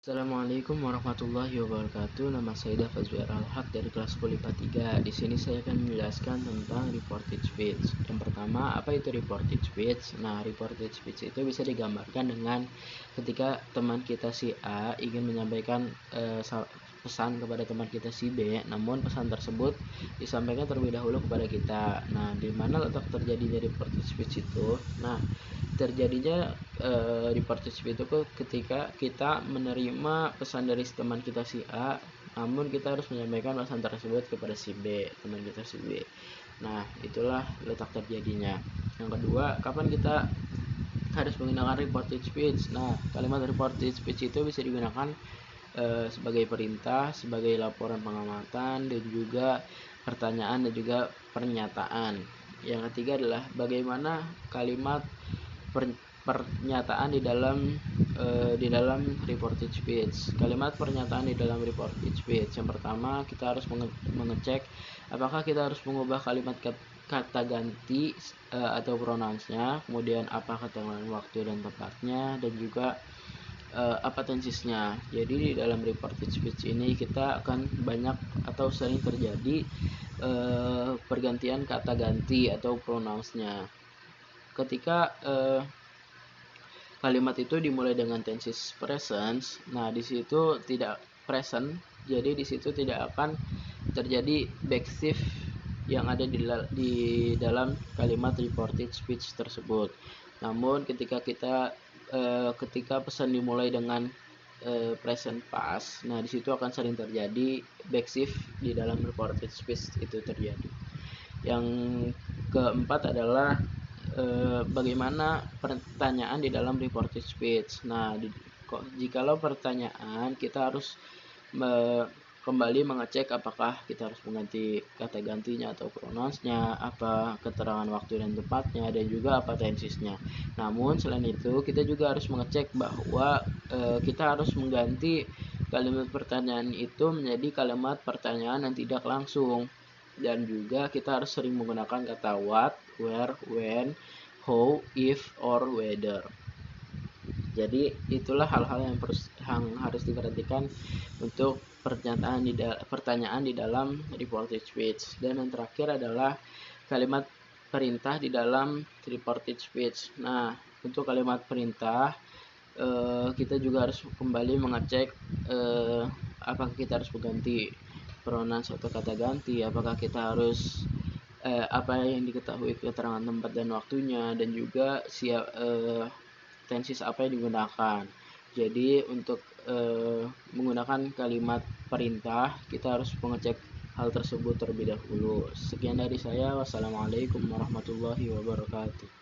Assalamualaikum warahmatullahi wabarakatuh. Nama saya Dafazwar Al-Haq dari kelas 10 IPA 3. Di sini saya akan menjelaskan tentang reported speech. Yang pertama, apa itu reported speech? Nah, reported speech itu bisa digambarkan dengan ketika teman kita si A ingin menyampaikan pesan kepada teman kita si B, namun pesan tersebut disampaikan terlebih dahulu kepada kita. Nah, di mana letak terjadinya reported speech itu? Nah, terjadinya reported speech itu ketika kita menerima pesan dari teman kita si A, namun kita harus menyampaikan pesan tersebut kepada si B, teman kita si B. Nah, itulah letak terjadinya. Yang kedua, kapan kita harus menggunakan reported speech? Nah, kalimat reported speech itu bisa digunakan sebagai perintah, sebagai laporan pengamatan, dan juga pertanyaan dan juga pernyataan. Yang ketiga adalah bagaimana kalimat pernyataan di dalam reported speech. Kalimat pernyataan di dalam reported speech. Yang pertama, kita harus mengecek apakah kita harus mengubah kalimat kata ganti atau pronounsnya, kemudian apa ketentuan waktu dan tempatnya, dan juga apa tensisnya. Jadi di dalam reported speech ini kita akan banyak atau sering terjadi pergantian kata ganti atau pronounsnya. Ketika kalimat itu dimulai dengan tenses present, nah di situ tidak present, jadi di situ tidak akan terjadi backstiff yang ada di dalam kalimat reported speech tersebut. Namun ketika pesan dimulai dengan present past, nah di situ akan sering terjadi backstiff di dalam reported speech itu terjadi. Yang keempat adalah bagaimana pertanyaan di dalam reported speech. Nah, jikalau pertanyaan, kita harus kembali mengecek apakah kita harus mengganti kata gantinya atau pronounsnya, apa keterangan waktu dan tempatnya, dan juga apa tensisnya. Namun selain itu, kita juga harus mengecek bahwa kita harus mengganti kalimat pertanyaan itu menjadi kalimat pertanyaan yang tidak langsung. Dan juga kita harus sering menggunakan kata what, where, when, how, if, or whether. Jadi itulah hal-hal yang harus diperhatikan untuk pertanyaan di dalam reported speech. Dan yang terakhir adalah kalimat perintah di dalam reported speech. Nah, untuk kalimat perintah kita juga harus kembali mengecek apakah kita harus mengganti pronouns atau kata ganti, apakah kita harus apa yang diketahui keterangan tempat dan waktunya, dan juga tenses apa yang digunakan. Jadi untuk menggunakan kalimat perintah, kita harus mengecek hal tersebut terlebih dahulu. Sekian dari saya. Wassalamualaikum warahmatullahi wabarakatuh.